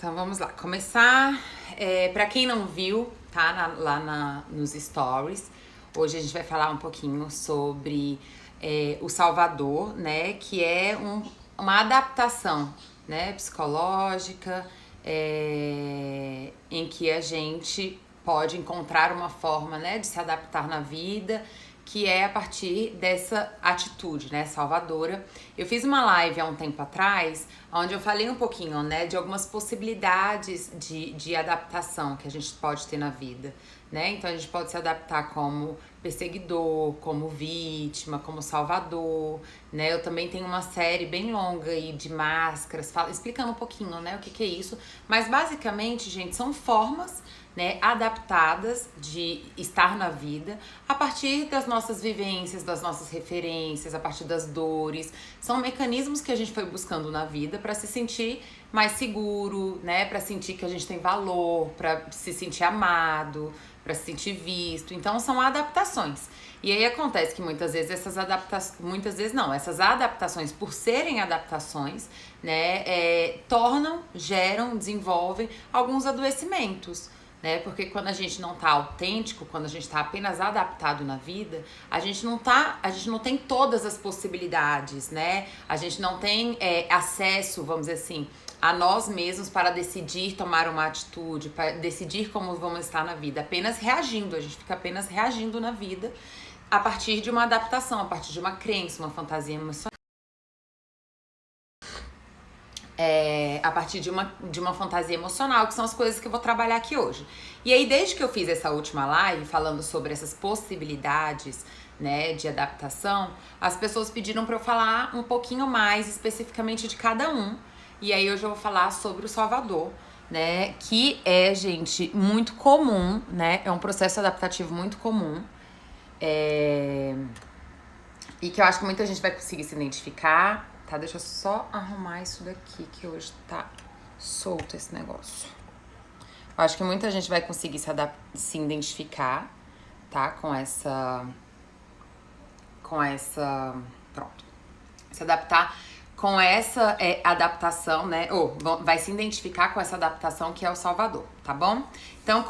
Então vamos lá, começar. Para quem não viu, tá nos stories, hoje a gente vai falar um pouquinho sobre o Salvador, né? Que é uma adaptação, né, psicológica, em que a gente pode encontrar uma forma, né, de se adaptar na vida, que é a partir dessa atitude, né, salvadora. Eu fiz uma live há um tempo atrás, onde eu falei um pouquinho, né, de algumas possibilidades de adaptação que a gente pode ter na vida, né? Então a gente pode se adaptar como perseguidor, como vítima, como salvador, né? Eu também tenho uma série bem longa aí de máscaras, explicando um pouquinho, né, o que é isso. Mas basicamente, gente, são formas, né, adaptadas de estar na vida a partir das nossas vivências, das nossas referências, a partir das dores. São mecanismos que a gente foi buscando na vida para se sentir mais seguro, né, para sentir que a gente tem valor, para se sentir amado, para se sentir visto. Então são adaptações. E aí acontece que muitas vezes essas adaptações, por serem adaptações, né, geram, desenvolvem alguns adoecimentos, né? Porque quando a gente não tá autêntico, quando a gente tá apenas adaptado na vida, a gente não tem todas as possibilidades, né? A gente não tem acesso, vamos dizer assim, a nós mesmos para decidir tomar uma atitude, para decidir como vamos estar na vida, apenas reagindo. A gente fica apenas reagindo na vida a partir de uma adaptação, a partir de uma crença, uma fantasia emocional. A partir de uma fantasia emocional, que são as coisas que eu vou trabalhar aqui hoje. E aí, desde que eu fiz essa última live, falando sobre essas possibilidades, né, de adaptação, as pessoas pediram para eu falar um pouquinho mais especificamente de cada um. E aí, hoje eu vou falar sobre o Salvador, né, que é, gente, muito comum, né, é um processo adaptativo muito comum, e que eu acho que muita gente vai conseguir se identificar. Tá, deixa eu só arrumar isso daqui, que hoje tá solto esse negócio. Eu acho que muita gente vai conseguir se identificar, tá, com essa... Pronto. Se adaptar com essa adaptação, né, ou vai se identificar com essa adaptação que é o Salvador, tá bom? Então,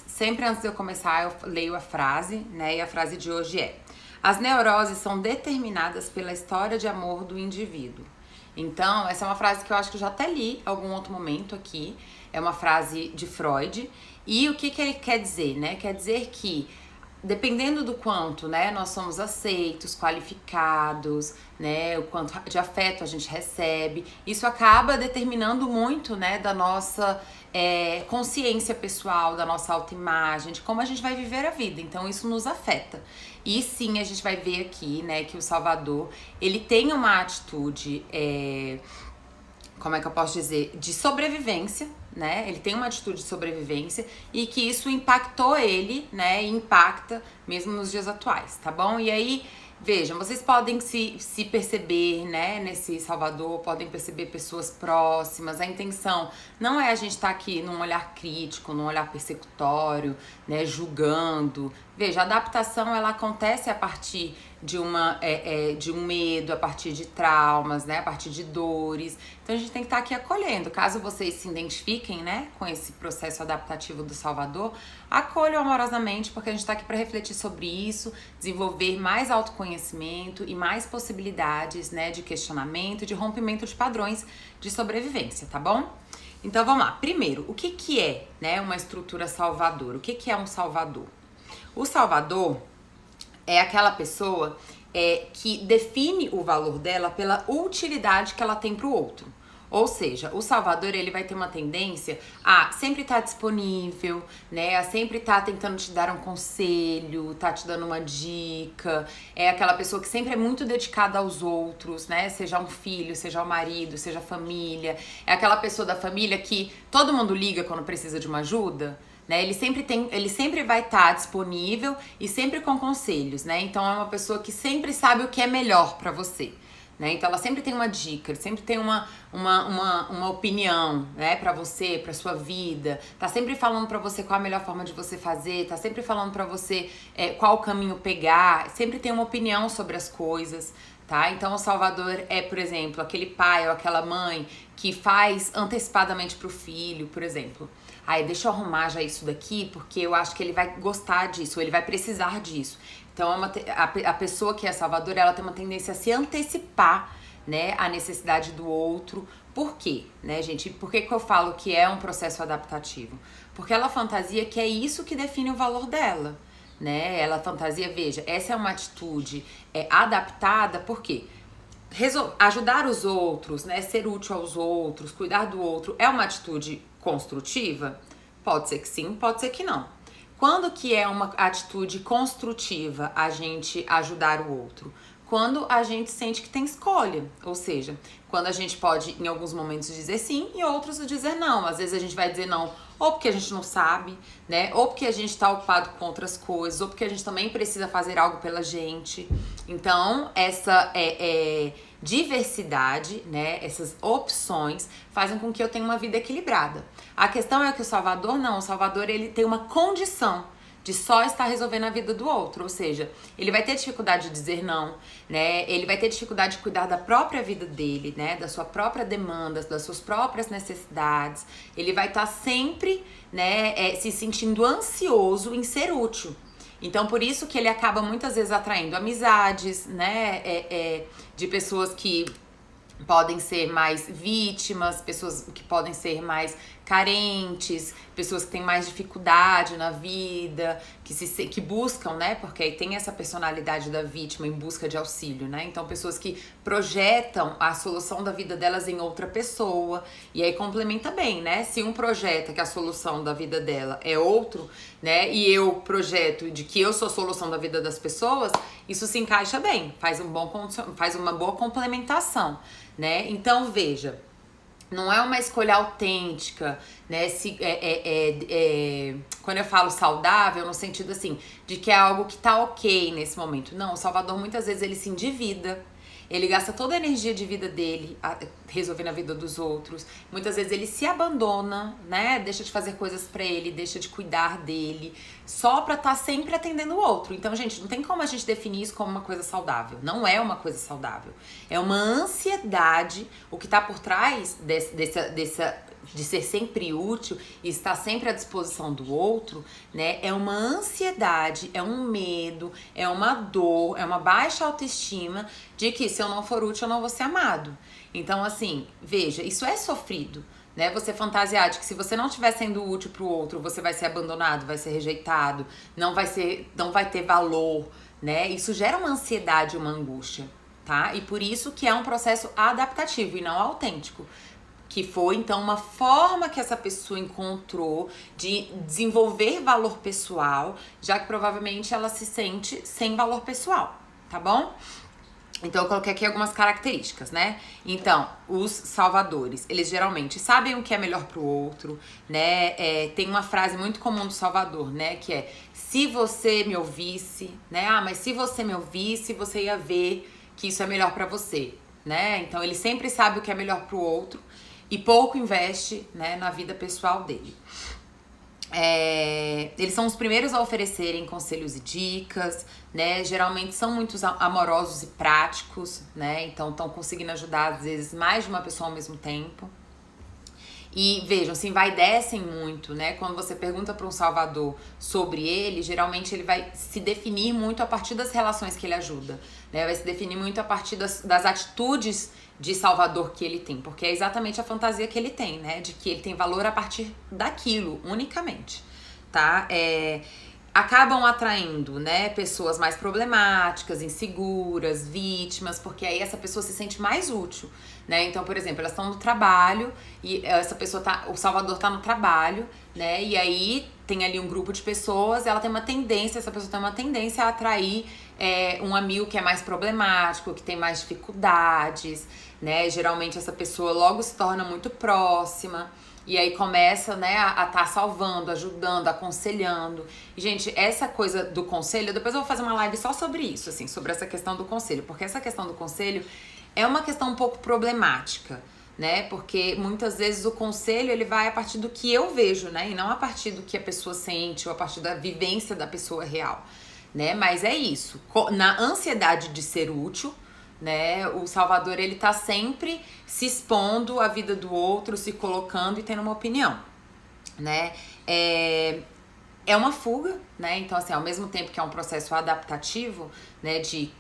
sempre antes de eu começar, eu leio a frase, né, e a frase de hoje é: as neuroses são determinadas pela história de amor do indivíduo. Então, essa é uma frase que eu acho que eu já até li em algum outro momento aqui. É uma frase de Freud. E o que ele quer dizer, né? Quer dizer que, dependendo do quanto, né, nós somos aceitos, qualificados, né, o quanto de afeto a gente recebe, isso acaba determinando muito, né, da nossa consciência pessoal, da nossa autoimagem, de como a gente vai viver a vida. Então isso nos afeta. E sim, a gente vai ver aqui, né, que o Salvador, ele tem uma atitude, como é que eu posso dizer, de sobrevivência, né? Ele tem uma atitude de sobrevivência e que isso impactou ele, né? E impacta mesmo nos dias atuais, tá bom? E aí, vejam, vocês podem se perceber, né, nesse Salvador, podem perceber pessoas próximas. A intenção não é a gente estar aqui num olhar crítico, num olhar persecutório, né, julgando. Veja, a adaptação, ela acontece a partir de um medo, a partir de traumas, né, a partir de dores. Então a gente tem que estar aqui acolhendo. Caso vocês se identifiquem, né, com esse processo adaptativo do Salvador, acolham amorosamente, porque a gente está aqui para refletir sobre isso, desenvolver mais autoconhecimento e mais possibilidades, né, de questionamento, de rompimento de padrões de sobrevivência, tá bom? Então vamos lá. Primeiro, o que é, né, uma estrutura salvadora? O que é um salvador? O salvador é aquela pessoa que define o valor dela pela utilidade que ela tem para o outro. Ou seja, o salvador, ele vai ter uma tendência a sempre estar disponível, né? A sempre estar tentando te dar um conselho, tá te dando uma dica. É aquela pessoa que sempre é muito dedicada aos outros, né? Seja um filho, seja um marido, seja a família. É aquela pessoa da família que todo mundo liga quando precisa de uma ajuda, né? Ele sempre vai estar disponível e sempre com conselhos, né? Então é uma pessoa que sempre sabe o que é melhor pra você, né? Então ela sempre tem uma dica, ele sempre tem uma opinião, né, pra você, pra sua vida. Tá sempre falando pra você qual a melhor forma de você fazer, tá sempre falando pra você qual caminho pegar, sempre tem uma opinião sobre as coisas, tá? Então o salvador é, por exemplo, aquele pai ou aquela mãe que faz antecipadamente pro filho, por exemplo. Aí, deixa eu arrumar já isso daqui, porque eu acho que ele vai gostar disso, ou ele vai precisar disso. Então, a pessoa que é salvadora, ela tem uma tendência a se antecipar, né, a necessidade do outro. Por quê, né, gente? Por que eu falo que é um processo adaptativo? Porque ela fantasia que é isso que define o valor dela, né? Ela fantasia, veja, essa é uma atitude adaptada, por quê? Ajudar os outros, né, ser útil aos outros, cuidar do outro, é uma atitude construtiva? Pode ser que sim, pode ser que não. Quando que é uma atitude construtiva a gente ajudar o outro? Quando a gente sente que tem escolha, ou seja, quando a gente pode em alguns momentos dizer sim e outros dizer não. Às vezes a gente vai dizer não ou porque a gente não sabe, né? Ou porque a gente tá ocupado com outras coisas, ou porque a gente também precisa fazer algo pela gente. Então, essa diversidade, né? Essas opções fazem com que eu tenha uma vida equilibrada. A questão é que o salvador não, o salvador ele tem uma condição de só estar resolvendo a vida do outro, ou seja, ele vai ter dificuldade de dizer não, né? Ele vai ter dificuldade de cuidar da própria vida dele, né? Da sua própria demanda, das suas próprias necessidades. Ele vai estar sempre, né, se sentindo ansioso em ser útil. Então, por isso que ele acaba muitas vezes atraindo amizades, né? De pessoas que podem ser mais vítimas, pessoas que podem ser mais carentes, pessoas que têm mais dificuldade na vida, que buscam, né? Porque aí tem essa personalidade da vítima em busca de auxílio, né? Então, pessoas que projetam a solução da vida delas em outra pessoa. E aí complementa bem, né? Se um projeta que a solução da vida dela é outro, né? E eu projeto de que eu sou a solução da vida das pessoas, isso se encaixa bem, faz uma boa complementação, né? Então, veja, não é uma escolha autêntica, né? Quando eu falo saudável, no sentido assim, de que é algo que tá ok nesse momento. Não, o salvador muitas vezes ele se endivida, ele gasta toda a energia de vida dele resolvendo a vida dos outros. Muitas vezes ele se abandona, né? Deixa de fazer coisas pra ele, deixa de cuidar dele, só pra estar sempre atendendo o outro. Então, gente, não tem como a gente definir isso como uma coisa saudável. Não é uma coisa saudável. É uma ansiedade. O que tá por trás de ser sempre útil e estar sempre à disposição do outro, né? É uma ansiedade, é um medo, é uma dor, é uma baixa autoestima de que se eu não for útil eu não vou ser amado. Então, assim, veja, isso é sofrido, né? Você fantasiar de que se você não estiver sendo útil pro outro, você vai ser abandonado, vai ser rejeitado, não vai ter valor, né? Isso gera uma ansiedade, uma angústia, tá? E por isso que é um processo adaptativo e não autêntico. Que foi, então, uma forma que essa pessoa encontrou de desenvolver valor pessoal, já que provavelmente ela se sente sem valor pessoal, tá bom? Então, eu coloquei aqui algumas características, né? Então, os salvadores, eles geralmente sabem o que é melhor pro outro, né? Tem uma frase muito comum do salvador, né? Que é, se você me ouvisse, né? Ah, mas se você me ouvisse, você ia ver que isso é melhor pra você, né? Então, ele sempre sabe o que é melhor pro outro e pouco investe, né, na vida pessoal dele. Eles são os primeiros a oferecerem conselhos e dicas, né? Geralmente são muito amorosos e práticos, né? Então estão conseguindo ajudar, às vezes, mais de uma pessoa ao mesmo tempo. E vejam, se envaidecem muito, né? Quando você pergunta para um salvador sobre ele, geralmente ele vai se definir muito a partir das relações que ele ajuda, né? Vai se definir muito a partir das atitudes de salvador que ele tem, porque é exatamente a fantasia que ele tem, né? De que ele tem valor a partir daquilo, unicamente, tá? Acabam atraindo, né, pessoas mais problemáticas, inseguras, vítimas, porque aí essa pessoa se sente mais útil, né? Então, por exemplo, elas estão no trabalho e essa pessoa o salvador tá no trabalho, né? E aí tem ali um grupo de pessoas, essa pessoa tem uma tendência a atrair um amigo que é mais problemático, que tem mais dificuldades, né? Geralmente essa pessoa logo se torna muito próxima. E aí começa, né, a tá salvando, ajudando, aconselhando. E, gente, essa coisa do conselho, depois eu vou fazer uma live só sobre isso, assim, sobre essa questão do conselho. Porque essa questão do conselho é uma questão um pouco problemática, né? Porque muitas vezes o conselho, ele vai a partir do que eu vejo, né? E não a partir do que a pessoa sente ou a partir da vivência da pessoa real, né? Mas é isso. Na ansiedade de ser útil, né? O salvador, ele tá sempre se expondo à vida do outro, se colocando e tendo uma opinião, né? É uma fuga, né? Então, assim, ao mesmo tempo que é um processo adaptativo, né, de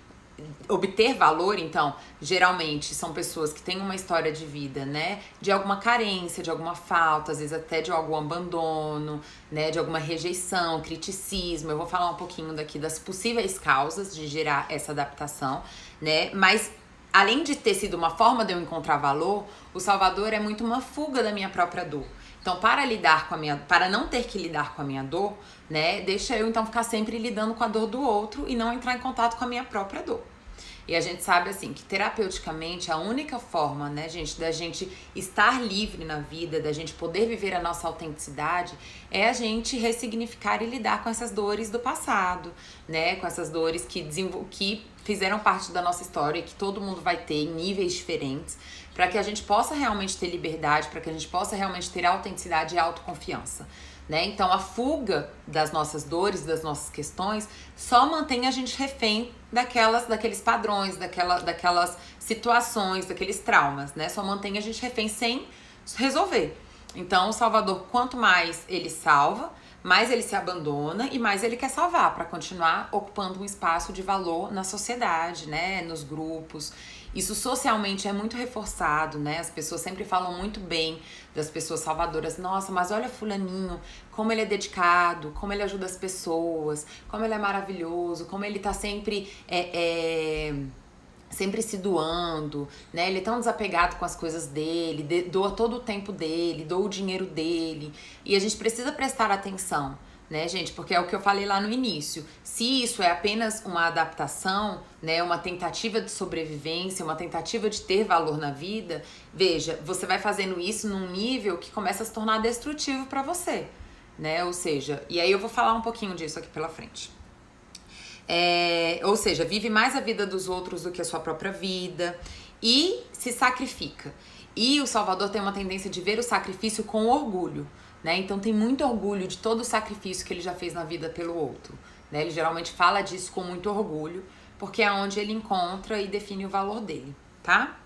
obter valor, então, geralmente são pessoas que têm uma história de vida, né, de alguma carência, de alguma falta, às vezes até de algum abandono, né, de alguma rejeição, criticismo. Eu vou falar um pouquinho daqui das possíveis causas de gerar essa adaptação, né, mas além de ter sido uma forma de eu encontrar valor, o salvador é muito uma fuga da minha própria dor. Então, para não ter que lidar com a minha dor, né, deixa eu então ficar sempre lidando com a dor do outro e não entrar em contato com a minha própria dor. E a gente sabe, assim, que terapeuticamente a única forma, né, gente, da gente estar livre na vida, da gente poder viver a nossa autenticidade, é a gente ressignificar e lidar com essas dores do passado, né, com essas dores que fizeram parte da nossa história e que todo mundo vai ter em níveis diferentes, para que a gente possa realmente ter liberdade, para que a gente possa realmente ter autenticidade e autoconfiança. Né? Então, a fuga das nossas dores, das nossas questões, só mantém a gente refém daqueles padrões, daquelas situações, daqueles traumas, né? Só mantém a gente refém sem resolver. Então, o salvador, quanto mais ele salva, mais ele se abandona e mais ele quer salvar para continuar ocupando um espaço de valor na sociedade, né? Nos grupos. Isso socialmente é muito reforçado, né? As pessoas sempre falam muito bem das pessoas salvadoras. Nossa, mas olha fulaninho, como ele é dedicado, como ele ajuda as pessoas, como ele é maravilhoso, como ele tá sempre sempre se doando, né? Ele é tão desapegado com as coisas dele, doa todo o tempo dele, doa o dinheiro dele. E a gente precisa prestar atenção, né, gente? Porque é o que eu falei lá no início. Se isso é apenas uma adaptação, né, uma tentativa de sobrevivência, uma tentativa de ter valor na vida, veja, você vai fazendo isso num nível que começa a se tornar destrutivo pra você, né? Ou seja, e aí eu vou falar um pouquinho disso aqui pela frente. Ou seja, vive mais a vida dos outros do que a sua própria vida e se sacrifica. E o salvador tem uma tendência de ver o sacrifício com orgulho, né? Então tem muito orgulho de todo o sacrifício que ele já fez na vida pelo outro, né? Ele geralmente fala disso com muito orgulho, porque é onde ele encontra e define o valor dele, tá?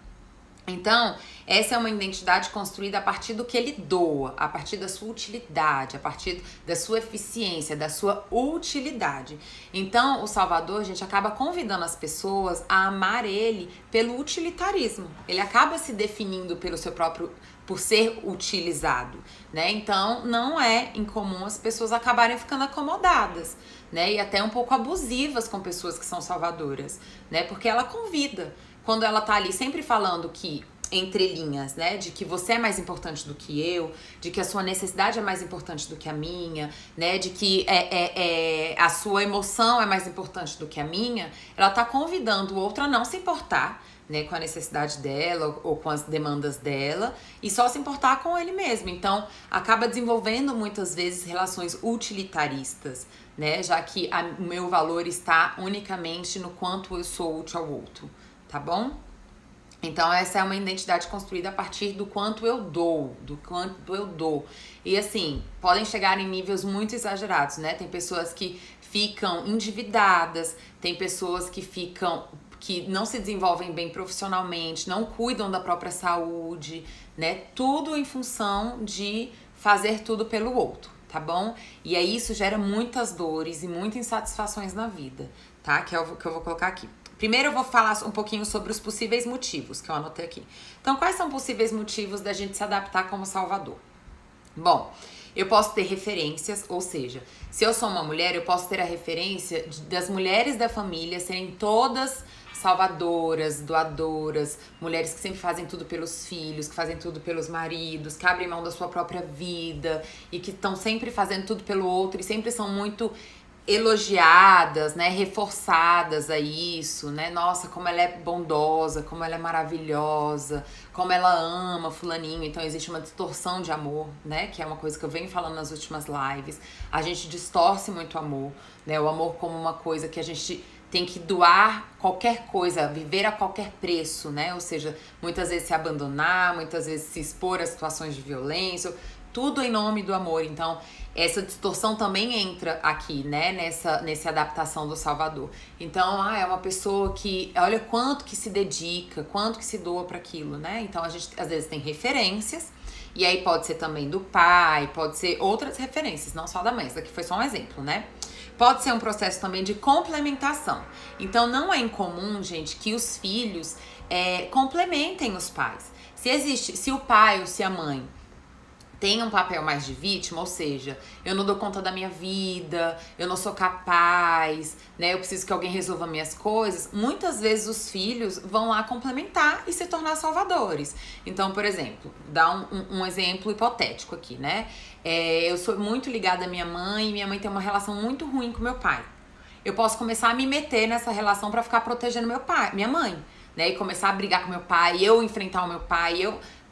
Então, essa é uma identidade construída a partir do que ele doa, a partir da sua utilidade, a partir da sua eficiência, da sua utilidade. Então, o salvador, gente, acaba convidando as pessoas a amar ele pelo utilitarismo. Ele acaba se definindo pelo seu próprio, por ser utilizado, né? Então, não é incomum as pessoas acabarem ficando acomodadas, né? E até um pouco abusivas com pessoas que são salvadoras, né? Porque ela convida. Quando ela tá ali sempre falando que, entre linhas, né, de que você é mais importante do que eu, de que a sua necessidade é mais importante do que a minha, né, de que a sua emoção é mais importante do que a minha, ela tá convidando o outro a não se importar, né, com a necessidade dela ou com as demandas dela e só se importar com ele mesmo. Então, acaba desenvolvendo muitas vezes relações utilitaristas, né, já que o meu valor está unicamente no quanto eu sou útil ao outro. Tá bom? Então, essa é uma identidade construída a partir do quanto eu dou, E assim, podem chegar em níveis muito exagerados, né? Tem pessoas que ficam endividadas, tem pessoas que não se desenvolvem bem profissionalmente, não cuidam da própria saúde, né? Tudo em função de fazer tudo pelo outro, tá bom? E aí isso gera muitas dores e muitas insatisfações na vida, tá? Que eu vou colocar aqui. Primeiro eu vou falar um pouquinho sobre os possíveis motivos, que eu anotei aqui. Então, quais são possíveis motivos da gente se adaptar como salvador? Bom, eu posso ter referências, ou seja, se eu sou uma mulher, eu posso ter a referência das mulheres da família serem todas salvadoras, doadoras, mulheres que sempre fazem tudo pelos filhos, que fazem tudo pelos maridos, que abrem mão da sua própria vida e que estão sempre fazendo tudo pelo outro e sempre são muito elogiadas, né, reforçadas a isso, né, nossa, como ela é bondosa, como ela é maravilhosa, como ela ama fulaninho. Então existe uma distorção de amor, né, que é uma coisa que eu venho falando nas últimas lives. A gente distorce muito o amor, né, o amor como uma coisa que a gente tem que doar qualquer coisa, viver a qualquer preço, né? Ou seja, muitas vezes se abandonar, muitas vezes se expor a situações de violência, tudo em nome do amor. Então, essa distorção também entra aqui, né? Nessa adaptação do Salvador. Então, é uma pessoa que, olha quanto que se dedica, quanto que se doa para aquilo, né? Então, a gente às vezes tem referências, e aí pode ser também do pai, pode ser outras referências, não só da mãe. Isso aqui foi só um exemplo, né? Pode ser um processo também de complementação. Então, não é incomum, gente, que os filhos complementem os pais. Se o pai ou se a mãe tem um papel mais de vítima, ou seja, eu não dou conta da minha vida, eu não sou capaz, né? Eu preciso que alguém resolva minhas coisas. Muitas vezes os filhos vão lá complementar e se tornar salvadores. Então, por exemplo, dar um exemplo hipotético aqui, né? Eu sou muito ligada à minha mãe e minha mãe tem uma relação muito ruim com meu pai. Eu posso começar a me meter nessa relação pra ficar protegendo minha mãe, né? E começar a brigar com meu pai, eu enfrentar o meu pai,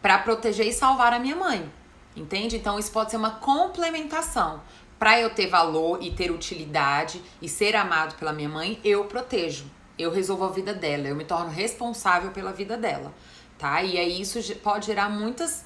pra proteger e salvar a minha mãe. Entende? Então isso pode ser uma complementação. Para eu ter valor e ter utilidade e ser amado pela minha mãe, eu protejo. Eu resolvo a vida dela, eu me torno responsável pela vida dela, tá? E aí isso pode gerar muitos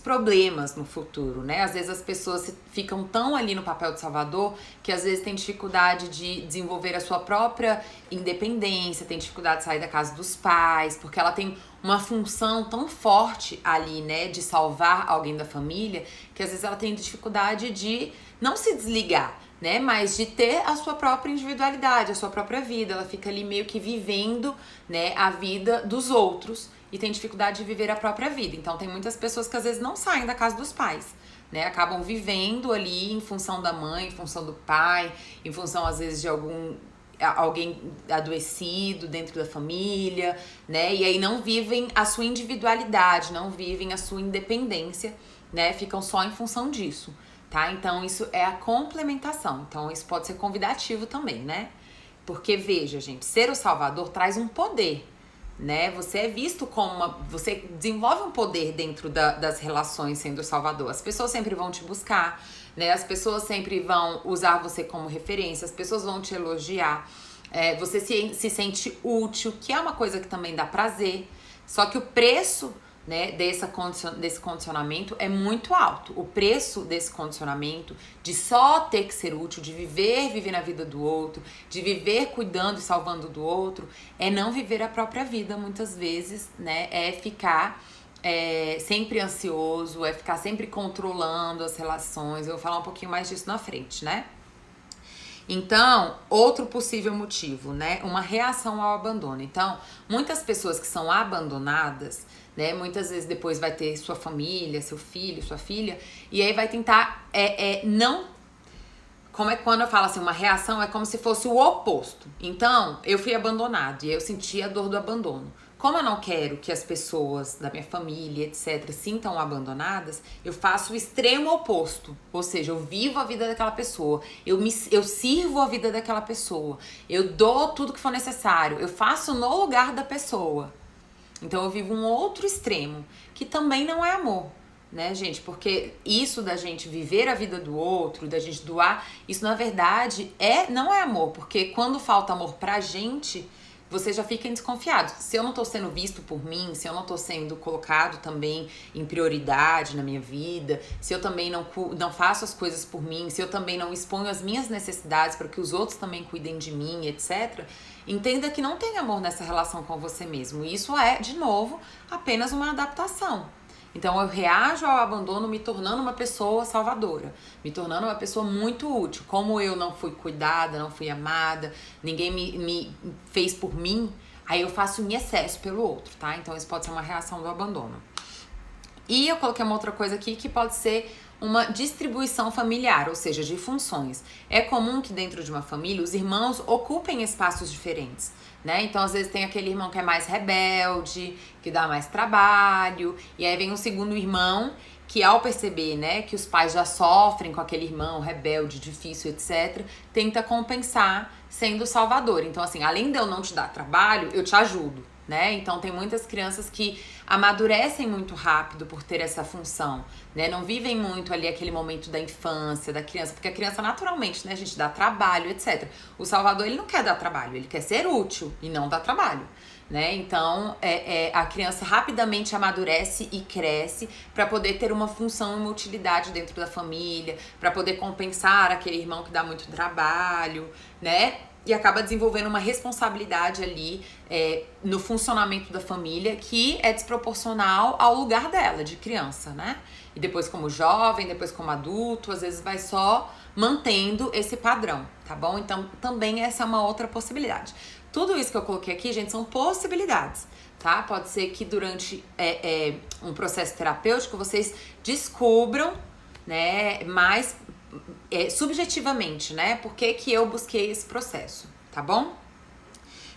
problemas no futuro, né? Às vezes as pessoas ficam tão ali no papel de salvador que às vezes tem dificuldade de desenvolver a sua própria independência, tem dificuldade de sair da casa dos pais, porque ela tem uma função tão forte ali, né, de salvar alguém da família, que às vezes ela tem dificuldade de não se desligar, né, mas de ter a sua própria individualidade, a sua própria vida. Ela fica ali meio que vivendo, né, a vida dos outros e tem dificuldade de viver a própria vida. Então tem muitas pessoas que às vezes não saem da casa dos pais, né, acabam vivendo ali em função da mãe, em função do pai, em função às vezes de alguém adoecido dentro da família, né? E aí não vivem a sua individualidade, não vivem a sua independência, né? Ficam só em função disso, tá? Então isso é a complementação. Então isso pode ser convidativo também, né? Porque veja, gente, ser o salvador traz um poder, né? Você é visto como você desenvolve um poder dentro das relações sendo o salvador. As pessoas sempre vão te buscar, né? As pessoas sempre vão usar você como referência, as pessoas vão te elogiar, você se sente útil, que é uma coisa que também dá prazer. Só que o preço, né, desse condicionamento é muito alto. O preço desse condicionamento de só ter que ser útil, de viver na vida do outro, de viver cuidando e salvando do outro, é não viver a própria vida muitas vezes, né? É ficar sempre ansioso, é ficar sempre controlando as relações. Eu vou falar um pouquinho mais disso na frente, né? Então, outro possível motivo, né? Uma reação ao abandono. Então, muitas pessoas que são abandonadas, né? Muitas vezes depois vai ter sua família, seu filho, sua filha, e aí vai tentar não... Como quando eu falo assim, uma reação é como se fosse o oposto. Então, eu fui abandonado e eu senti a dor do abandono. Como eu não quero que as pessoas da minha família, etc., sintam abandonadas, eu faço o extremo oposto. Ou seja, eu vivo a vida daquela pessoa, eu sirvo a vida daquela pessoa, eu dou tudo que for necessário, eu faço no lugar da pessoa. Então eu vivo um outro extremo, que também não é amor, né, gente? Porque isso da gente viver a vida do outro, da gente doar, isso na verdade não é amor, porque quando falta amor pra gente, você já fica desconfiado. Se eu não tô sendo visto por mim, se eu não tô sendo colocado também em prioridade na minha vida, se eu também não faço as coisas por mim, se eu também não exponho as minhas necessidades para que os outros também cuidem de mim, etc., entenda que não tem amor nessa relação com você mesmo. E isso é, de novo, apenas uma adaptação. Então eu reajo ao abandono me tornando uma pessoa salvadora, me tornando uma pessoa muito útil. Como eu não fui cuidada, não fui amada, ninguém me fez por mim, aí eu faço em excesso pelo outro, tá? Então isso pode ser uma reação do abandono. E eu coloquei uma outra coisa aqui que pode ser uma distribuição familiar, ou seja, de funções. É comum que dentro de uma família os irmãos ocupem espaços diferentes, né? Então, às vezes tem aquele irmão que é mais rebelde, que dá mais trabalho, e aí vem um segundo irmão que, ao perceber, né, que os pais já sofrem com aquele irmão rebelde, difícil, etc., tenta compensar sendo salvador. Então, assim, além de eu não te dar trabalho, eu te ajudo, né? Então tem muitas crianças que amadurecem muito rápido por ter essa função, né? Não vivem muito ali aquele momento da infância, da criança, porque a criança naturalmente, né, a gente dá trabalho, etc. O Salvador, ele não quer dar trabalho, ele quer ser útil e não dar trabalho, né? Então, a criança rapidamente amadurece e cresce para poder ter uma função e uma utilidade dentro da família, para poder compensar aquele irmão que dá muito trabalho, né? E acaba desenvolvendo uma responsabilidade ali no funcionamento da família que é desproporcional ao lugar dela, de criança, né? E depois como jovem, depois como adulto, às vezes vai só mantendo esse padrão, tá bom? Então, também essa é uma outra possibilidade. Tudo isso que eu coloquei aqui, gente, são possibilidades, tá? Pode ser que durante um processo terapêutico vocês descubram, né, mais subjetivamente, né, por que eu busquei esse processo, tá bom?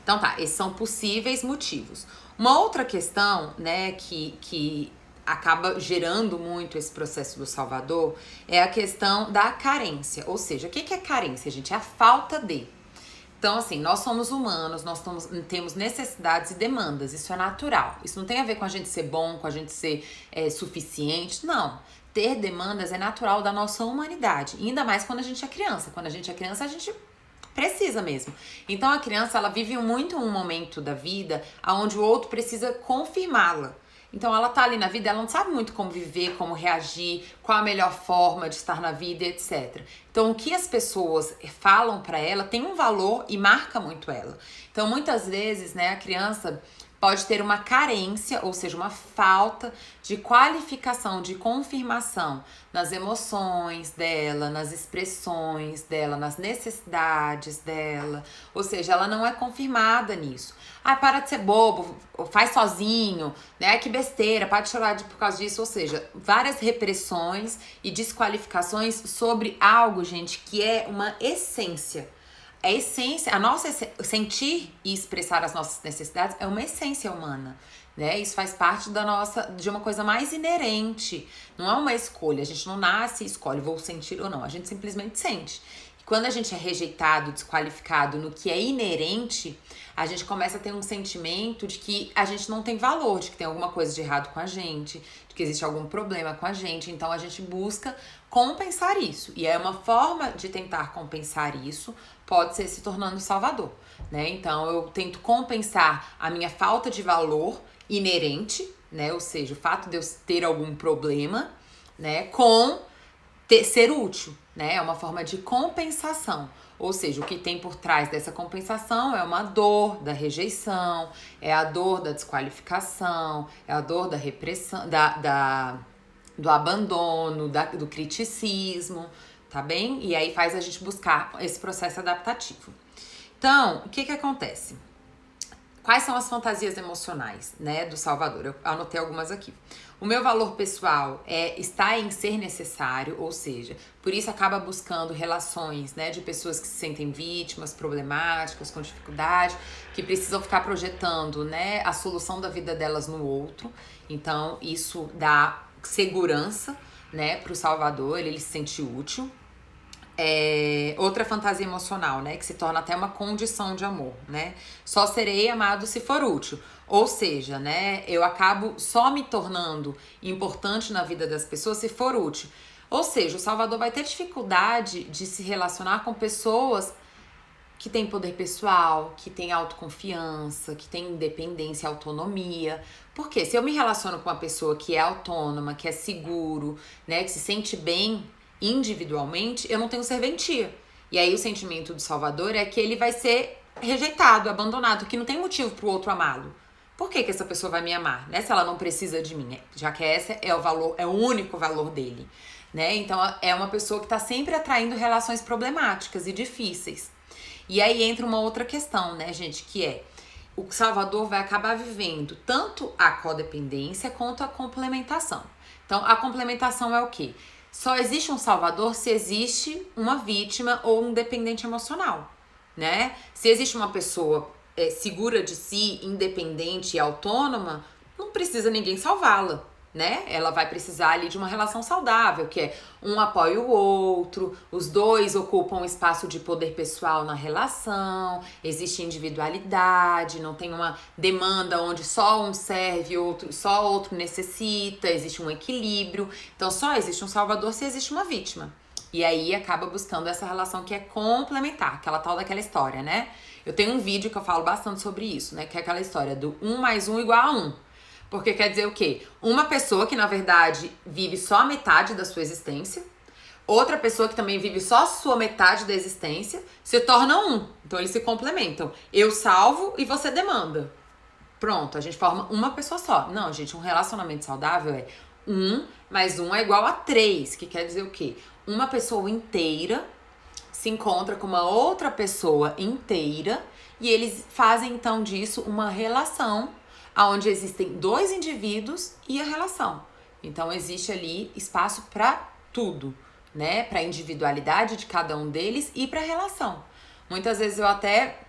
Então tá, esses são possíveis motivos. Uma outra questão, né, que acaba gerando muito esse processo do Salvador é a questão da carência. Ou seja, o que é carência, gente? É a falta de. Então, assim, nós somos humanos, nós temos necessidades e demandas, isso é natural. Isso não tem a ver com a gente ser bom, com a gente ser suficiente, não. Ter demandas é natural da nossa humanidade, e ainda mais quando a gente é criança. Quando a gente é criança, a gente precisa mesmo. Então, a criança, ela vive muito um momento da vida onde o outro precisa confirmá-la. Então, ela tá ali na vida, ela não sabe muito como viver, como reagir, qual a melhor forma de estar na vida, etc. Então, o que as pessoas falam pra ela tem um valor e marca muito ela. Então, muitas vezes, né, a criança pode ter uma carência, ou seja, uma falta de qualificação, de confirmação nas emoções dela, nas expressões dela, nas necessidades dela. Ou seja, ela não é confirmada nisso. Ah, para de ser bobo, faz sozinho, né? Que besteira, para de chorar por causa disso. Ou seja, várias repressões e desqualificações sobre algo, gente, que é uma essência. A essência, sentir e expressar as nossas necessidades é uma essência humana, né? Isso faz parte de uma coisa mais inerente. Não é uma escolha, a gente não nasce e escolhe, vou sentir ou não, a gente simplesmente sente. E quando a gente é rejeitado, desqualificado no que é inerente, a gente começa a ter um sentimento de que a gente não tem valor, de que tem alguma coisa de errado com a gente, de que existe algum problema com a gente. Então a gente busca compensar isso. E é uma forma de tentar compensar isso, pode ser se tornando salvador, né? Então eu tento compensar a minha falta de valor inerente, né? Ou seja, o fato de eu ter algum problema, né? Com ser útil, né? É uma forma de compensação. Ou seja, o que tem por trás dessa compensação é uma dor da rejeição, é a dor da desqualificação, é a dor da repressão, do abandono, do criticismo, tá bem? E aí faz a gente buscar esse processo adaptativo. Então, o que acontece? Quais são as fantasias emocionais, né, do Salvador? Eu anotei algumas aqui. O meu valor pessoal está em ser necessário, ou seja, por isso acaba buscando relações, né, de pessoas que se sentem vítimas, problemáticas, com dificuldade, que precisam ficar projetando, né, a solução da vida delas no outro. Então, isso dá segurança, né, pro Salvador, ele se sente útil. Outra fantasia emocional, né, que se torna até uma condição de amor, né? Só serei amado se for útil. Ou seja, né, eu acabo só me tornando importante na vida das pessoas se for útil. Ou seja, o Salvador vai ter dificuldade de se relacionar com pessoas que têm poder pessoal, que têm autoconfiança, que têm independência e autonomia. Porque se eu me relaciono com uma pessoa que é autônoma, que é seguro, né, que se sente bem individualmente, eu não tenho serventia. E aí o sentimento do Salvador é que ele vai ser rejeitado, abandonado, que não tem motivo pro outro amá-lo. Por que essa pessoa vai me amar, né? Se ela não precisa de mim, já que esse é o único valor dele, né? Então é uma pessoa que tá sempre atraindo relações problemáticas e difíceis. E aí entra uma outra questão, né, gente, que é o Salvador vai acabar vivendo tanto a codependência quanto a complementação. Então a complementação é o quê? Só existe um salvador se existe uma vítima ou um dependente emocional, né? Se existe uma pessoa segura de si, independente e autônoma, não precisa ninguém salvá-la, né? Ela vai precisar ali de uma relação saudável, que é um apoia o outro, os dois ocupam um espaço de poder pessoal na relação, existe individualidade, não tem uma demanda onde só um serve, só outro necessita, existe um equilíbrio. Então só existe um salvador se existe uma vítima. E aí acaba buscando essa relação que é complementar, aquela tal daquela história, né? Eu tenho um vídeo que eu falo bastante sobre isso, né? Que é aquela história do 1 mais 1 igual a 1. Porque quer dizer o quê? Uma pessoa que, na verdade, vive só a metade da sua existência, outra pessoa que também vive só a sua metade da existência, se torna um. Então, eles se complementam. Eu salvo e você demanda. Pronto, a gente forma uma pessoa só. Não, gente, um relacionamento saudável é 1 mais 1 é igual a 3, que quer dizer o quê? Uma pessoa inteira se encontra com uma outra pessoa inteira e eles fazem, então, disso uma relação onde existem dois indivíduos e a relação. Então, existe ali espaço para tudo, né? Para a individualidade de cada um deles e para a relação. Muitas vezes eu até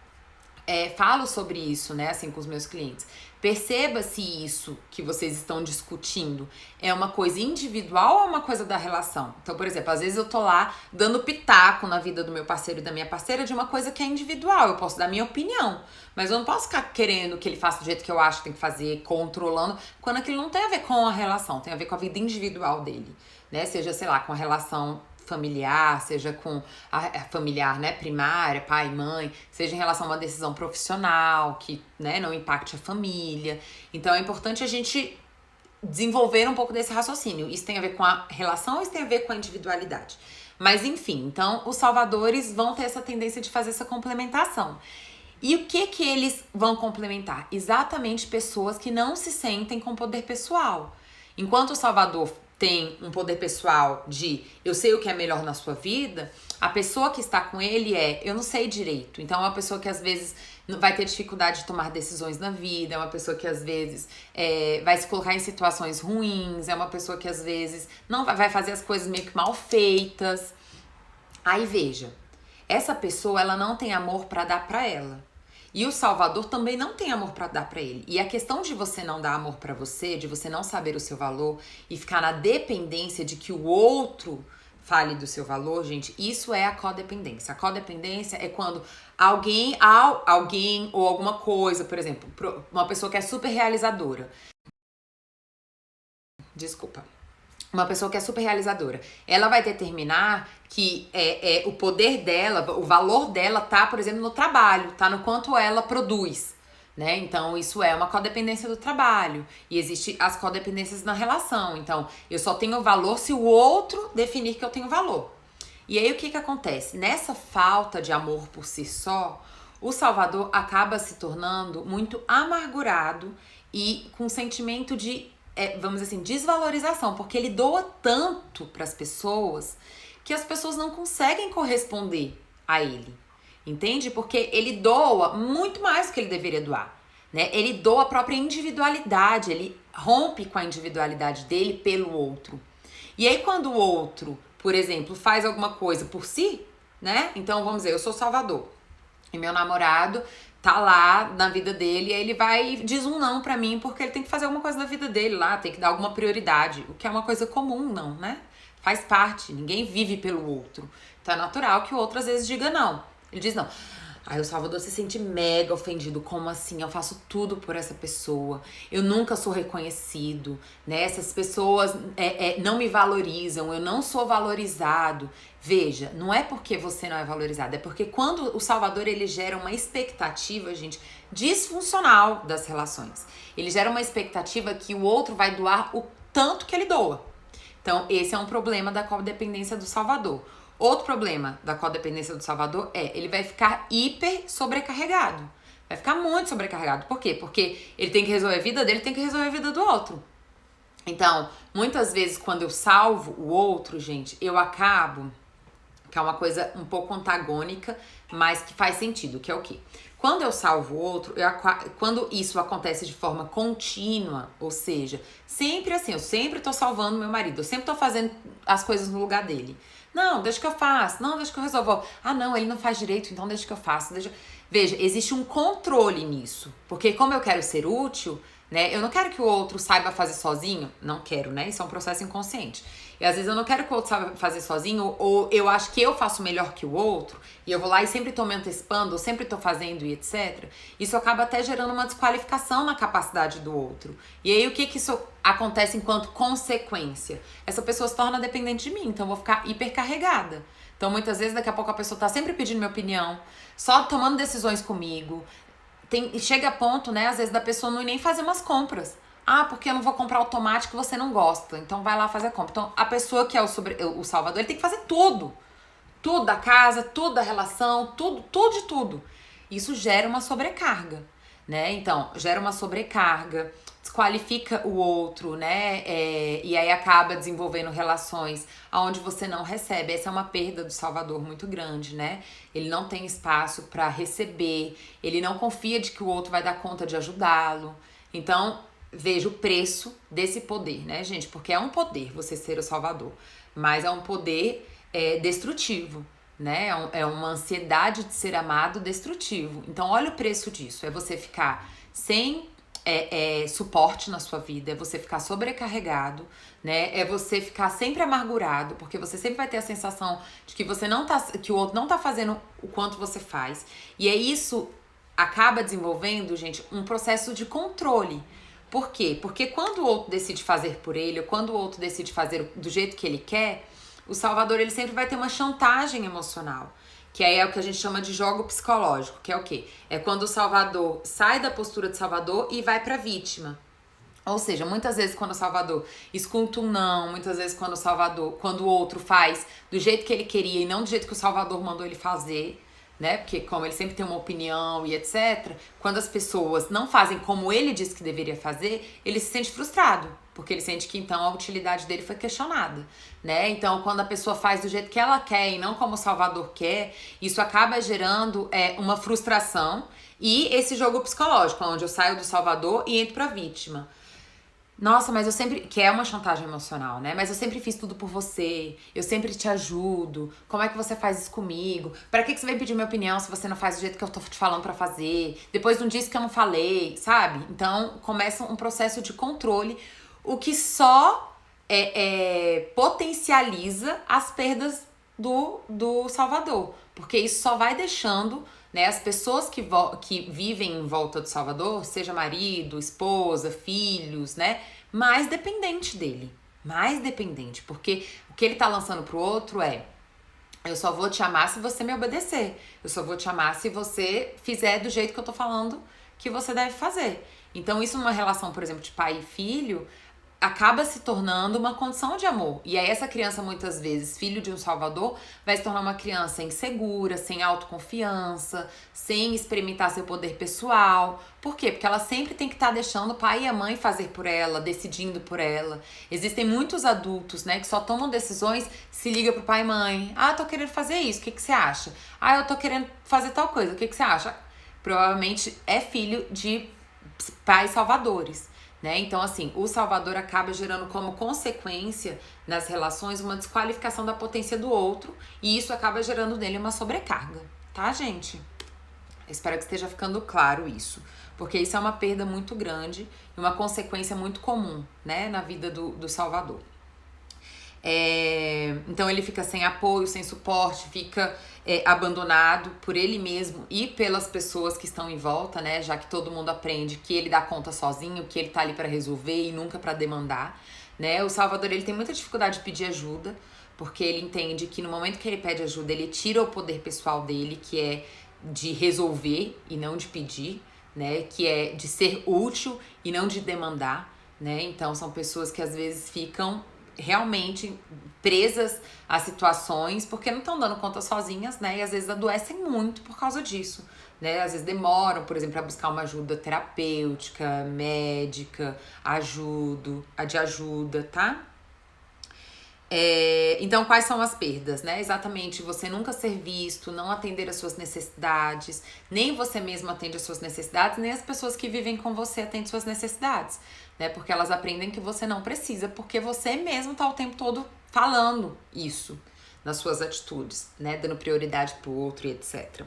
falo sobre isso, né, assim, com os meus clientes. Perceba se isso que vocês estão discutindo é uma coisa individual ou uma coisa da relação. Então, por exemplo, às vezes eu tô lá dando pitaco na vida do meu parceiro e da minha parceira de uma coisa que é individual. Eu posso dar minha opinião, mas eu não posso ficar querendo que ele faça do jeito que eu acho que tem que fazer, controlando, quando aquilo não tem a ver com a relação, tem a ver com a vida individual dele, né? Seja, sei lá, com a relação familiar, seja com a familiar, né, primária, pai, mãe, seja em relação a uma decisão profissional que, né, não impacte a família. Então é importante a gente desenvolver um pouco desse raciocínio. Isso tem a ver com a relação ou isso tem a ver com a individualidade? Mas enfim, então os salvadores vão ter essa tendência de fazer essa complementação. E o que eles vão complementar? Exatamente pessoas que não se sentem com poder pessoal. Enquanto o salvador tem um poder pessoal de eu sei o que é melhor na sua vida, a pessoa que está com ele eu não sei direito. Então é uma pessoa que às vezes vai ter dificuldade de tomar decisões na vida, é uma pessoa que às vezes vai se colocar em situações ruins, é uma pessoa que às vezes não vai fazer as coisas meio que mal feitas. Aí veja, essa pessoa ela não tem amor para dar para ela. E o salvador também não tem amor para dar para ele. E a questão de você não dar amor para você, de você não saber o seu valor e ficar na dependência de que o outro fale do seu valor, gente, isso é a codependência. A codependência é quando alguém ou alguma coisa, por exemplo, uma pessoa que é super realizadora. Desculpa. Uma pessoa que é super realizadora, ela vai determinar que o poder dela, o valor dela tá, por exemplo, no trabalho, tá no quanto ela produz, né? Então, isso é uma codependência do trabalho. E existe as codependências na relação. Então, eu só tenho valor se o outro definir que eu tenho valor. E aí, o que acontece? Nessa falta de amor por si só, o salvador acaba se tornando muito amargurado e com sentimento de vamos dizer assim, desvalorização, porque ele doa tanto para as pessoas que as pessoas não conseguem corresponder a ele, entende? Porque ele doa muito mais do que ele deveria doar, né? Ele doa a própria individualidade, ele rompe com a individualidade dele pelo outro. E aí quando o outro, por exemplo, faz alguma coisa por si, né? Então vamos dizer, eu sou Salvador e meu namorado tá lá na vida dele, e aí ele vai e diz um não pra mim, porque ele tem que fazer alguma coisa na vida dele lá, tem que dar alguma prioridade, o que é uma coisa comum, não, né? Faz parte, ninguém vive pelo outro. Então é natural que o outro às vezes diga não. Ele diz não. Aí o Salvador se sente mega ofendido. Como assim? Eu faço tudo por essa pessoa. Eu nunca sou reconhecido, né? Essas pessoas não me valorizam. Eu não sou valorizado. Veja, não é porque você não é valorizado. É porque quando o Salvador, ele gera uma expectativa, gente, disfuncional das relações. Ele gera uma expectativa que o outro vai doar o tanto que ele doa. Então, esse é um problema da codependência do Salvador. Outro problema da codependência do Salvador ele vai ficar hiper sobrecarregado. Vai ficar muito sobrecarregado. Por quê? Porque ele tem que resolver a vida dele, tem que resolver a vida do outro. Então, muitas vezes quando eu salvo o outro, gente, eu acabo, que é uma coisa um pouco antagônica, mas que faz sentido, que é o quê? Quando eu salvo o outro, quando isso acontece de forma contínua, ou seja, sempre assim, eu sempre tô salvando meu marido, eu sempre tô fazendo as coisas no lugar dele. Não, deixa que eu faço. Não, deixa que eu resolvo. Ah, não, ele não faz direito, então deixa que eu faço. Veja, existe um controle nisso. Porque como eu quero ser útil, né? Eu não quero que o outro saiba fazer sozinho, não quero, né? Isso é um processo inconsciente. E às vezes eu não quero que o outro saiba fazer sozinho, ou eu acho que eu faço melhor que o outro, e eu vou lá e sempre tô me antecipando, ou sempre tô fazendo e etc. Isso acaba até gerando uma desqualificação na capacidade do outro. E aí o que isso acontece enquanto consequência? Essa pessoa se torna dependente de mim, então eu vou ficar hipercarregada. Então muitas vezes daqui a pouco a pessoa tá sempre pedindo minha opinião, só tomando decisões comigo. Chega a ponto, né, às vezes da pessoa não ir nem fazer umas compras. Ah, porque eu não vou comprar o tomate que você não gosta. Então vai lá fazer a compra. Então a pessoa que é o salvador, ele tem que fazer tudo. Tudo da casa, tudo da relação, tudo de tudo. Isso gera uma sobrecarga, né? Então, gera uma sobrecarga, desqualifica o outro, né? E aí acaba desenvolvendo relações onde você não recebe. Essa é uma perda do salvador muito grande, né? Ele não tem espaço para receber, ele não confia de que o outro vai dar conta de ajudá-lo. Então, veja o preço desse poder, né, gente? Porque é um poder você ser o salvador, mas é um poder destrutivo, né? É uma ansiedade de ser amado destrutivo. Então, olha o preço disso. É você ficar sem suporte na sua vida, é você ficar sobrecarregado, né? É você ficar sempre amargurado, porque você sempre vai ter a sensação de que você não tá, que o outro não tá fazendo o quanto você faz. E é isso acaba desenvolvendo, gente, um processo de controle. Por quê? Porque quando o outro decide fazer por ele, ou quando o outro decide fazer do jeito que ele quer, o salvador ele sempre vai ter uma chantagem emocional. Que aí é o que a gente chama de jogo psicológico, que é o quê? É quando o salvador sai da postura de salvador e vai pra vítima. Ou seja, muitas vezes quando o salvador escuta um não, muitas vezes quando o outro faz do jeito que ele queria e não do jeito que o salvador mandou ele fazer, né? Porque como ele sempre tem uma opinião e etc, quando as pessoas não fazem como ele disse que deveria fazer, ele se sente frustrado, porque ele sente que então a utilidade dele foi questionada, né? Então, quando a pessoa faz do jeito que ela quer e não como o salvador quer, isso acaba gerando uma frustração e esse jogo psicológico, onde eu saio do salvador e entro pra vítima. Nossa, mas eu sempre... Que é uma chantagem emocional, né? Mas eu sempre fiz tudo por você. Eu sempre te ajudo. Como é que você faz isso comigo? Pra que você vem pedir minha opinião se você não faz do jeito que eu tô te falando pra fazer? Depois não disse que eu não falei, sabe? Então, começa um processo de controle, o que só potencializa as perdas do salvador. Porque isso só vai deixando... Né, as pessoas que vivem em volta do salvador, seja marido, esposa, filhos, né, mais dependente dele, mais dependente, porque o que ele tá lançando pro outro eu só vou te amar se você me obedecer, eu só vou te amar se você fizer do jeito que eu tô falando que você deve fazer. Então isso numa relação, por exemplo, de pai e filho, acaba se tornando uma condição de amor. E aí essa criança, muitas vezes, filho de um salvador, vai se tornar uma criança insegura, sem autoconfiança, sem experimentar seu poder pessoal. Por quê? Porque ela sempre tem que estar deixando o pai e a mãe fazer por ela, decidindo por ela. Existem muitos adultos, né, que só tomam decisões se liga pro pai e mãe. Ah, eu tô querendo fazer isso, o que você acha? Ah, eu tô querendo fazer tal coisa, o que você acha? Provavelmente é filho de pais salvadores. Né? Então, assim, o salvador acaba gerando como consequência nas relações uma desqualificação da potência do outro e isso acaba gerando nele uma sobrecarga, tá, gente? Eu espero que esteja ficando claro isso, porque isso é uma perda muito grande e uma consequência muito comum, né, na vida do salvador. Então ele fica sem apoio, sem suporte, fica abandonado por ele mesmo e pelas pessoas que estão em volta, né? Já que todo mundo aprende que ele dá conta sozinho, que ele tá ali para resolver e nunca para demandar, né? O salvador ele tem muita dificuldade de pedir ajuda, porque ele entende que no momento que ele pede ajuda, ele tira o poder pessoal dele, que é de resolver e não de pedir, né? Que é de ser útil e não de demandar, né? Então são pessoas que às vezes ficam realmente presas a situações porque não estão dando conta sozinhas, né? E às vezes adoecem muito por causa disso, né? Às vezes demoram, por exemplo, a buscar uma ajuda terapêutica, médica, de ajuda, tá? Então, quais são as perdas, né? Exatamente, você nunca ser visto, não atender às suas necessidades, nem você mesmo atende às suas necessidades, nem as pessoas que vivem com você atendem às suas necessidades, né? Porque elas aprendem que você não precisa, porque você mesmo tá o tempo todo falando isso nas suas atitudes, né? Dando prioridade pro outro e etc.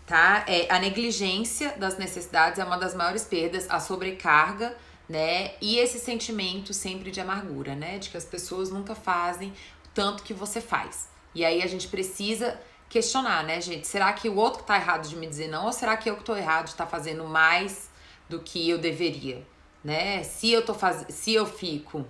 tá? A negligência das necessidades é uma das maiores perdas, a sobrecarga, né? E esse sentimento sempre de amargura, né? De que as pessoas nunca fazem o tanto que você faz. E aí a gente precisa questionar, né, gente? Será que o outro tá errado de me dizer não? Ou será que eu que tô errado de estar fazendo mais do que eu deveria, né? Se eu fico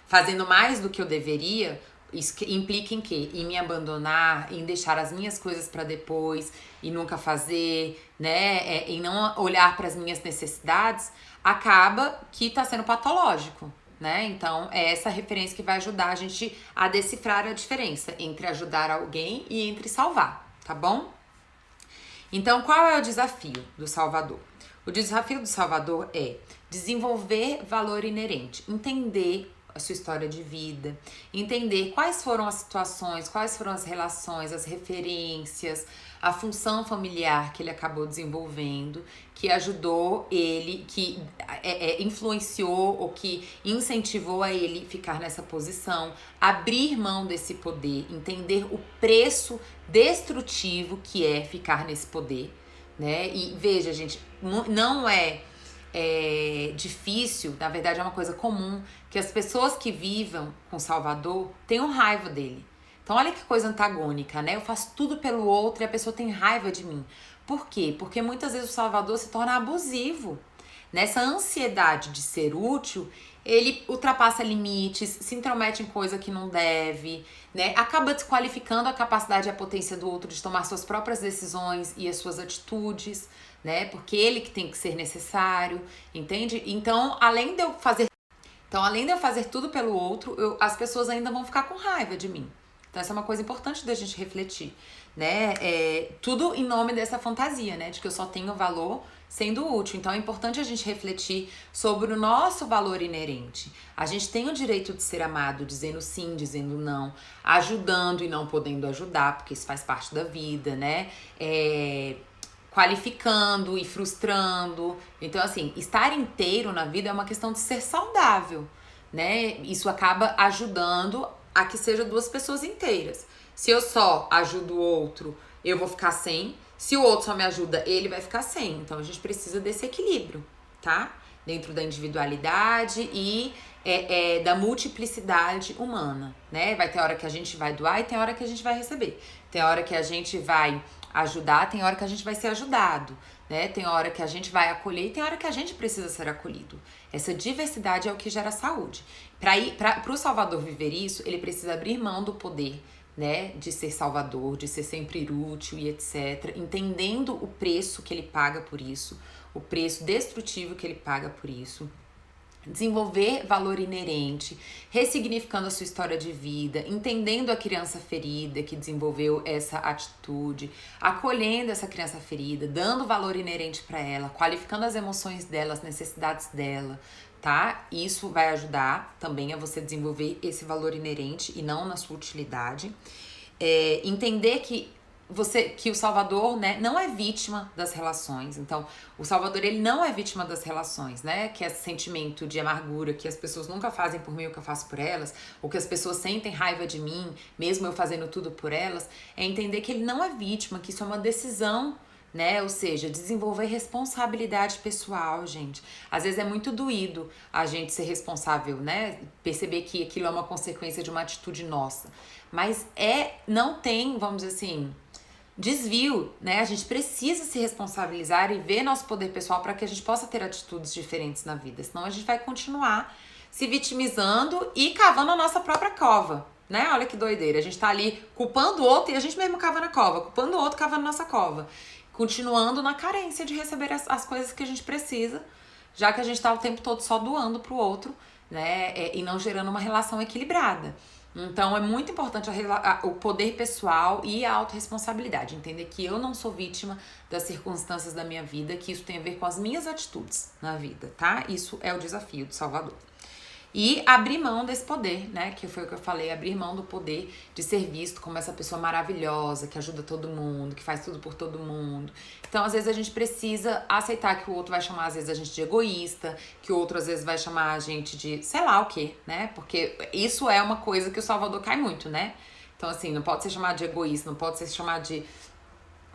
fazendo mais do que eu deveria, isso implica em quê? Em me abandonar, em deixar as minhas coisas para depois e nunca fazer, né? Em não olhar para as minhas necessidades, acaba que tá sendo patológico, né? Então, é essa referência que vai ajudar a gente a decifrar a diferença entre ajudar alguém e entre salvar, tá bom? Então, qual é o desafio do Salvador? O desafio do Salvador é desenvolver valor inerente, entender a sua história de vida, entender quais foram as situações, quais foram as relações, as referências, a função familiar que ele acabou desenvolvendo, que ajudou ele, que influenciou ou que incentivou a ele ficar nessa posição, abrir mão desse poder, entender o preço destrutivo que é ficar nesse poder, né? E veja, gente, não é difícil, na verdade é uma coisa comum, que as pessoas que vivam com Salvador tenham raiva dele. Então olha que coisa antagônica, né? Eu faço tudo pelo outro e a pessoa tem raiva de mim. Por quê? Porque muitas vezes o Salvador se torna abusivo. Nessa ansiedade de ser útil, ele ultrapassa limites, se intromete em coisa que não deve, né? Acaba desqualificando a capacidade e a potência do outro de tomar suas próprias decisões e as suas atitudes, né? Porque ele que tem que ser necessário, entende? Então, além de eu fazer tudo pelo outro, as pessoas ainda vão ficar com raiva de mim. Então, essa é uma coisa importante da gente refletir, né? Tudo em nome dessa fantasia, né? De que eu só tenho valor sendo útil. Então, é importante a gente refletir sobre o nosso valor inerente. A gente tem o direito de ser amado, dizendo sim, dizendo não, ajudando e não podendo ajudar, porque isso faz parte da vida, né? Qualificando e frustrando. Então, assim, estar inteiro na vida é uma questão de ser saudável, né? Isso acaba ajudando a que sejam duas pessoas inteiras. Se eu só ajudo o outro, eu vou ficar sem. Se o outro só me ajuda, ele vai ficar sem. Então, a gente precisa desse equilíbrio, tá? Dentro da individualidade e da multiplicidade humana, né? Vai ter hora que a gente vai doar e tem hora que a gente vai receber. Tem hora que a gente vai ajudar, tem hora que a gente vai ser ajudado, né? Tem hora que a gente vai acolher e tem hora que a gente precisa ser acolhido. Essa diversidade é o que gera saúde. Para o Salvador viver isso, ele precisa abrir mão do poder, né, de ser salvador, de ser sempre útil e etc, entendendo o preço que ele paga por isso, o preço destrutivo que ele paga por isso. Desenvolver valor inerente, ressignificando a sua história de vida, entendendo a criança ferida que desenvolveu essa atitude, acolhendo essa criança ferida, dando valor inerente para ela, qualificando as emoções dela, as necessidades dela, tá? Isso vai ajudar também a você desenvolver esse valor inerente e não na sua utilidade. Entender que o Salvador, né, não é vítima das relações. Então, o Salvador, ele não é vítima das relações, né? Que é esse sentimento de amargura que as pessoas nunca fazem por mim o que eu faço por elas, ou que as pessoas sentem raiva de mim, mesmo eu fazendo tudo por elas. É entender que ele não é vítima, que isso é uma decisão, né? Ou seja, desenvolver responsabilidade pessoal, gente. Às vezes é muito doído a gente ser responsável, né? Perceber que aquilo é uma consequência de uma atitude nossa. Mas não tem, vamos dizer assim, desvio, né? A gente precisa se responsabilizar e ver nosso poder pessoal para que a gente possa ter atitudes diferentes na vida. Senão a gente vai continuar se vitimizando e cavando a nossa própria cova, né? Olha que doideira. A gente tá ali culpando o outro e a gente mesmo cava na cova, culpando o outro, cavando nossa cova. Continuando na carência de receber as coisas que a gente precisa, já que a gente tá o tempo todo só doando pro outro, né? E não gerando uma relação equilibrada. Então, é muito importante o poder pessoal e a autorresponsabilidade. Entender que eu não sou vítima das circunstâncias da minha vida, que isso tem a ver com as minhas atitudes na vida, tá? Isso é o desafio do Salvador. E abrir mão desse poder, né? Que foi o que eu falei, abrir mão do poder de ser visto como essa pessoa maravilhosa, que ajuda todo mundo, que faz tudo por todo mundo. Então, às vezes, a gente precisa aceitar que o outro vai chamar, às vezes, a gente de egoísta, que o outro, às vezes, vai chamar a gente de sei lá o quê, né? Porque isso é uma coisa que o Salvador cai muito, né? Então, assim, não pode ser chamado de egoísta, não pode ser chamado de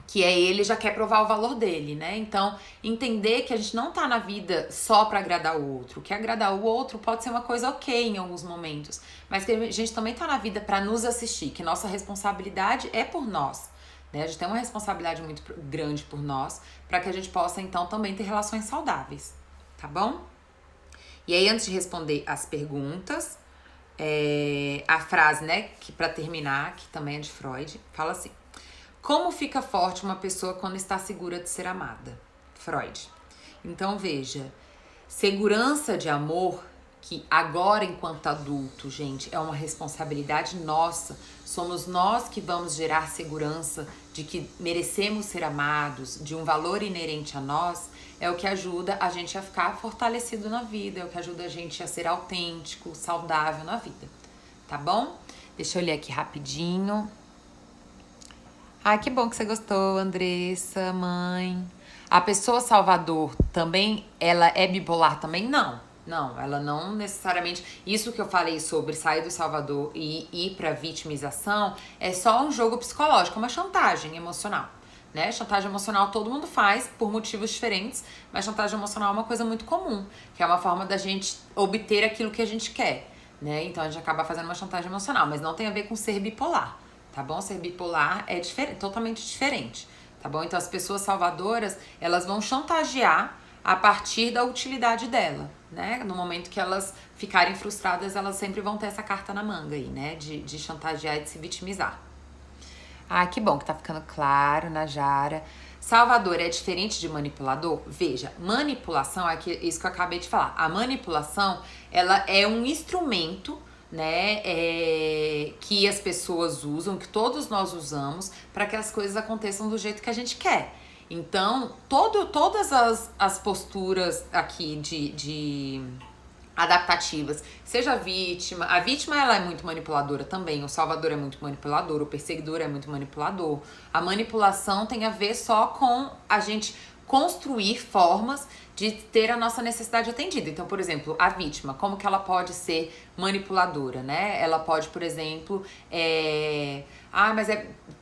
que é ele já quer provar o valor dele, né? Então, entender que a gente não tá na vida só pra agradar o outro. Que agradar o outro pode ser uma coisa ok em alguns momentos, mas que a gente também tá na vida pra nos assistir, que nossa responsabilidade é por nós, né? A gente tem uma responsabilidade muito grande por nós, pra que a gente possa, então, também ter relações saudáveis, tá bom? E aí, antes de responder as perguntas, a frase, né, que pra terminar, que também é de Freud, fala assim: como fica forte uma pessoa quando está segura de ser amada? Freud. Então veja, segurança de amor, que agora enquanto adulto, gente, é uma responsabilidade nossa. Somos nós que vamos gerar segurança de que merecemos ser amados, de um valor inerente a nós, é o que ajuda a gente a ficar fortalecido na vida, é o que ajuda a gente a ser autêntico, saudável na vida, tá bom? Deixa eu ler aqui rapidinho. Ai, que bom que você gostou, Andressa, mãe. A pessoa Salvador também, ela é bipolar também? Não, ela não necessariamente... Isso que eu falei sobre sair do Salvador e ir pra vitimização é só um jogo psicológico, uma chantagem emocional, né? Chantagem emocional todo mundo faz por motivos diferentes, mas chantagem emocional é uma coisa muito comum, que é uma forma da gente obter aquilo que a gente quer, né? Então a gente acaba fazendo uma chantagem emocional, mas não tem a ver com ser bipolar. Tá bom? Ser bipolar é totalmente diferente, tá bom? Então as pessoas salvadoras, elas vão chantagear a partir da utilidade dela, né? No momento que elas ficarem frustradas, elas sempre vão ter essa carta na manga aí, né? De chantagear e de se vitimizar. Ah, que bom que tá ficando claro, Najara. Salvador é diferente de manipulador? Veja, manipulação é isso que eu acabei de falar. A manipulação, ela é um instrumento, né, que as pessoas usam, que todos nós usamos para que as coisas aconteçam do jeito que a gente quer. Então, todas as posturas aqui de adaptativas, seja a vítima ela é muito manipuladora também, o salvador é muito manipulador, o perseguidor é muito manipulador. A manipulação tem a ver só com a gente construir formas de ter a nossa necessidade atendida. Então, por exemplo, a vítima, como que ela pode ser manipuladora, né? Ela pode, por exemplo,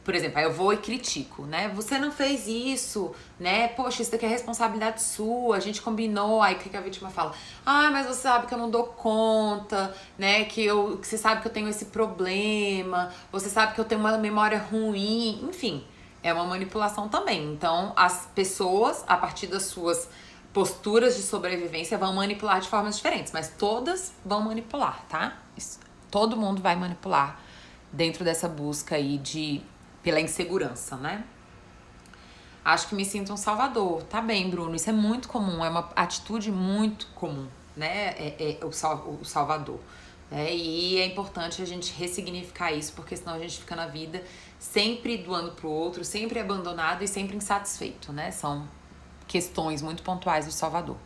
por exemplo, aí eu vou e critico, né? Você não fez isso, né? Poxa, isso daqui é responsabilidade sua, a gente combinou. Aí o que a vítima fala? Ah, mas você sabe que eu não dou conta, né? Que você sabe que eu tenho esse problema, você sabe que eu tenho uma memória ruim, enfim. É uma manipulação também. Então, as pessoas, a partir das suas posturas de sobrevivência, vão manipular de formas diferentes. Mas todas vão manipular, tá? Todo mundo vai manipular dentro dessa busca aí pela insegurança, né? Acho que me sinto um salvador. Tá bem, Bruno. Isso é muito comum. É uma atitude muito comum, né? O salvador. E é importante a gente ressignificar isso, porque senão a gente fica na vida sempre doando pro outro, sempre abandonado e sempre insatisfeito, né? São questões muito pontuais do Salvador.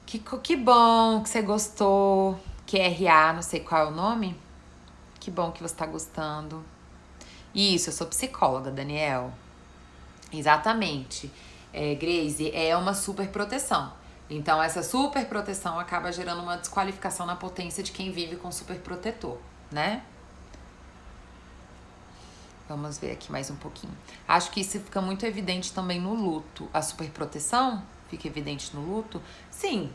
Que bom que você gostou. QRA, não sei qual é o nome. Que bom que você tá gostando. Isso, eu sou psicóloga, Daniel. Exatamente. Grace, é uma super proteção. Então, essa super proteção acaba gerando uma desqualificação na potência de quem vive com super protetor, né? Vamos ver aqui mais um pouquinho. Acho que isso fica muito evidente também no luto. A superproteção fica evidente no luto? Sim,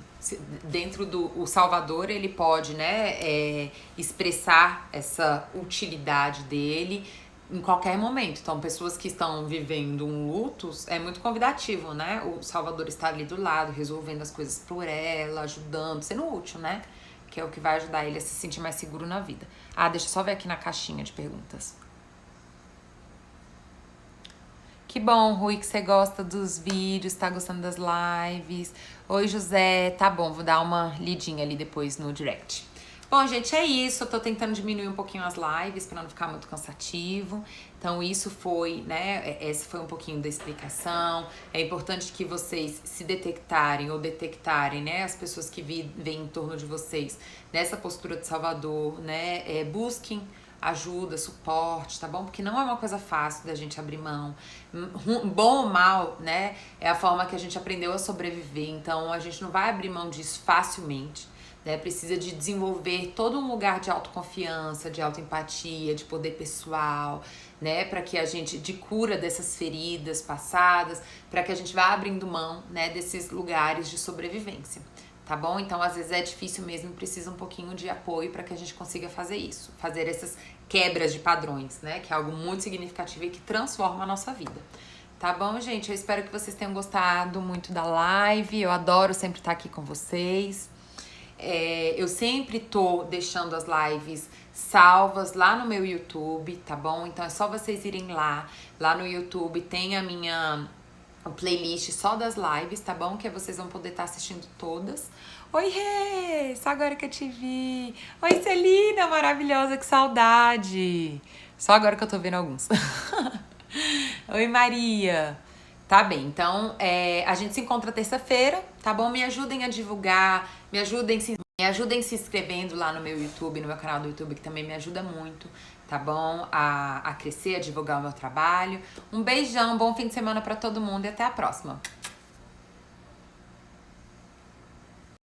dentro o salvador ele pode, né, expressar essa utilidade dele em qualquer momento. Então, pessoas que estão vivendo um luto, é muito convidativo, né? O salvador está ali do lado, resolvendo as coisas por ela, ajudando, sendo útil, né? Que é o que vai ajudar ele a se sentir mais seguro na vida. Ah, deixa eu só ver aqui na caixinha de perguntas. Que bom, Rui, que você gosta dos vídeos, tá gostando das lives. Oi, José. Tá bom, vou dar uma lidinha ali depois no direct. Bom, gente, é isso. Eu tô tentando diminuir um pouquinho as lives pra não ficar muito cansativo. Então, isso foi, né? Esse foi um pouquinho da explicação. É importante que vocês se detectarem ou detectarem, né? As pessoas que vêm em torno de vocês nessa postura de salvador, né? Busquem ajuda, suporte, tá bom? Porque não é uma coisa fácil da gente abrir mão. Bom ou mal, né? É a forma que a gente aprendeu a sobreviver. Então, a gente não vai abrir mão disso facilmente, né? Precisa de desenvolver todo um lugar de autoconfiança, de autoempatia, de poder pessoal, né? Para que a gente, de cura dessas feridas passadas, para que a gente vá abrindo mão, né, desses lugares de sobrevivência, tá bom? Então, às vezes é difícil mesmo, precisa um pouquinho de apoio para que a gente consiga fazer isso, fazer essas quebras de padrões, né? Que é algo muito significativo e que transforma a nossa vida. Tá bom, gente? Eu espero que vocês tenham gostado muito da live. Eu adoro sempre estar aqui com vocês. Eu sempre tô deixando as lives salvas lá no meu YouTube, tá bom? Então é só vocês irem lá. Lá no YouTube tem a minha playlist só das lives, tá bom? Que vocês vão poder estar assistindo todas. Oi, Rê! Só agora que eu te vi. Oi, Celina, maravilhosa, que saudade! Só agora que eu tô vendo alguns. Oi, Maria! Tá bem, então a gente se encontra terça-feira, tá bom? Me ajudem a divulgar, me ajudem se inscrevendo lá no meu YouTube, no meu canal do YouTube, que também me ajuda muito, tá bom? A crescer, a divulgar o meu trabalho. Um beijão, bom fim de semana pra todo mundo e até a próxima.